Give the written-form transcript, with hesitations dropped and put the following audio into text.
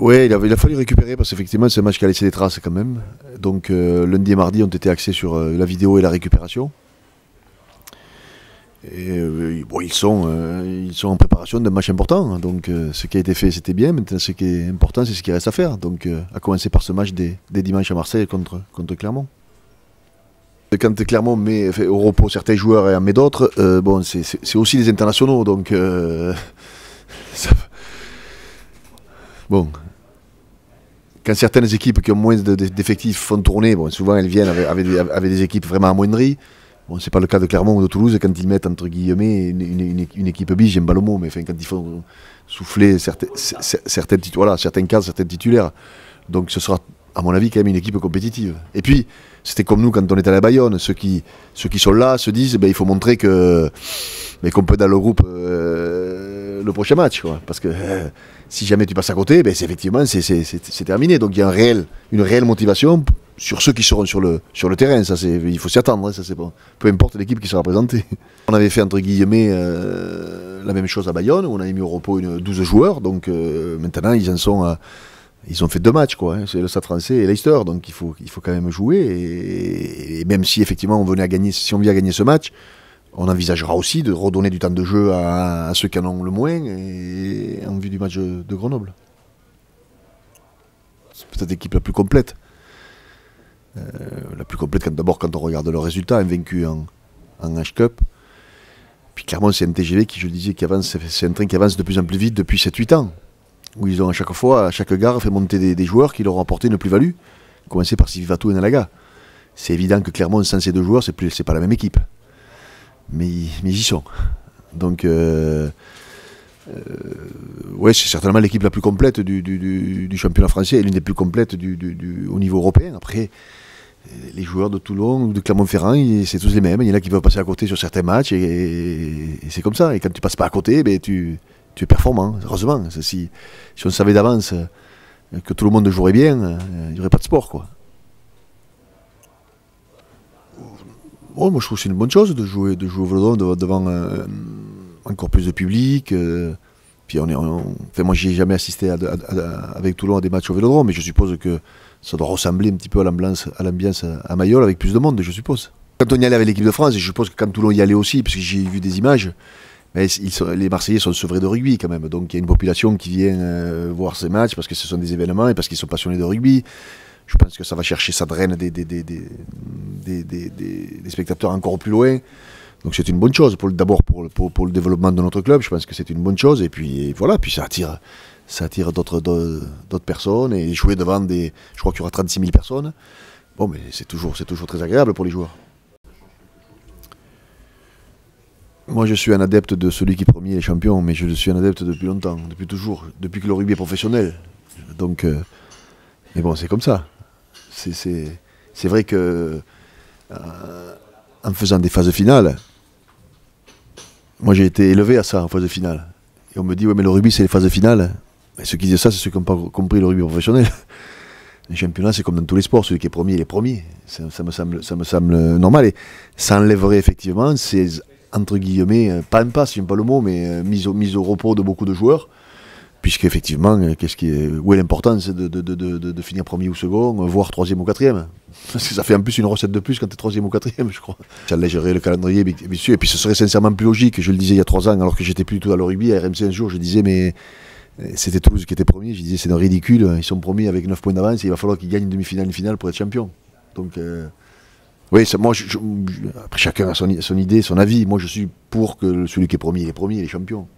Ouais, il a fallu récupérer parce qu'effectivement c'est un match qui a laissé des traces quand même. Donc lundi et mardi ont été axés sur la vidéo et la récupération. Et bon, ils sont en préparation d'un match important. Donc ce qui a été fait c'était bien. Maintenant ce qui est important c'est ce qui reste à faire. Donc à commencer par ce match dès dimanche à Marseille contre Clermont. Quand Clermont fait au repos certains joueurs et en met d'autres, bon, c'est aussi les internationaux. Donc bon. Quand certaines équipes qui ont moins d'effectifs font tourner, bon, souvent elles viennent avec des équipes vraiment amoindries. Bon, c'est pas le cas de Clermont ou de Toulouse quand ils mettent entre guillemets une équipe B, j'aime pas le mot, mais enfin, quand ils font souffler certains cadres, certains titulaires. Donc ce sera, à mon avis, quand même une équipe compétitive. Et puis, c'était comme nous quand on était à la Bayonne, ceux qui sont là se disent il faut montrer qu'on peut dans le groupe le prochain match, quoi. Parce que si jamais tu passes à côté, effectivement c'est terminé. Donc il y a une réelle motivation sur ceux qui seront sur le terrain. Ça, il faut s'y attendre, hein, ça, c'est pas, peu importe l'équipe qui sera présentée. On avait fait entre guillemets la même chose à Bayonne, où on avait mis au repos 12 joueurs. Donc maintenant ils ont fait 2 matchs, quoi, hein. C'est le Stade Français et Leicester, donc il faut quand même jouer. Et même si effectivement si on vient à gagner ce match, on envisagera aussi de redonner du temps de jeu à ceux qui en ont le moins, et en vue du match de Grenoble. C'est peut-être l'équipe la plus complète. La plus complète d'abord quand on regarde leurs résultats, invaincus en H-Cup. Puis clairement c'est un TGV qui, je le disais, c'est un train qui avance de plus en plus vite depuis 7-8 ans. Où ils ont à chaque gare, fait monter des joueurs qui leur ont apporté une plus-value. Commencer par Sivivato et Nalaga. C'est évident que Clermont, sans ces 2 joueurs, c'est pas la même équipe. Mais ils y sont. Donc, ouais, c'est certainement l'équipe la plus complète du championnat français et l'une des plus complètes au niveau européen. Après, les joueurs de Toulon ou de Clermont-Ferrand, c'est tous les mêmes. Il y en a qui veulent passer à côté sur certains matchs et c'est comme ça. Et quand tu passes pas à côté, tu es performant, heureusement. Si on savait d'avance que tout le monde jouerait bien, il n'y aurait pas de sport, quoi. Bon, moi je trouve que c'est une bonne chose de jouer au Vélodrome devant encore plus de public. Puis enfin, moi j'ai jamais assisté avec Toulon à des matchs au Vélodrome, mais je suppose que ça doit ressembler un petit peu à l'ambiance à Mayol avec plus de monde, je suppose. Quand on y allait avec l'équipe de France, et je suppose que quand Toulon y allait aussi, parce que j'ai vu des images, les Marseillais sont sevrés de rugby quand même, donc il y a une population qui vient voir ces matchs parce que ce sont des événements et parce qu'ils sont passionnés de rugby. Je pense que ça va chercher, ça draine des spectateurs encore plus loin. Donc c'est une bonne chose, d'abord pour le développement de notre club, je pense que c'est une bonne chose. Et puis voilà, puis ça attire d'autres personnes. Et jouer devant je crois qu'il y aura 36 000 personnes. Bon, mais c'est toujours très agréable pour les joueurs. Moi je suis un adepte de celui qui premier est champion, mais je suis un adepte depuis longtemps, depuis toujours, depuis que le rugby est professionnel. Donc, mais bon, c'est comme ça. C'est vrai que en faisant des phases finales, moi j'ai été élevé à ça en phase finale. Et on me dit ouais mais le rugby c'est les phases finales. Et ceux qui disent ça c'est ceux qui n'ont pas compris le rugby professionnel. Les championnats c'est comme dans tous les sports, celui qui est premier il est premier. Ça me semble normal et ça enlèverait effectivement ces entre guillemets, pas un pass, j'aime pas le mot, mais mise au repos de beaucoup de joueurs. Puisqu'effectivement, où est l'importance de finir premier ou second, voire troisième ou quatrième. Parce que ça fait en plus une recette de plus quand tu es troisième ou quatrième, je crois. Ça allégerait le calendrier, bien sûr. Et puis ce serait sincèrement plus logique, je le disais il y a 3 ans, alors que j'étais plus du tout dans le rugby, à RMC un jour, je disais, mais c'était Toulouse qui était premier, je disais, c'est ridicule, ils sont premiers avec 9 points d'avance, et il va falloir qu'ils gagnent une demi-finale, une finale pour être champion. Donc, oui, moi, après chacun a son idée, son avis. Moi, je suis pour que celui qui est premier, il est premier, il est champion.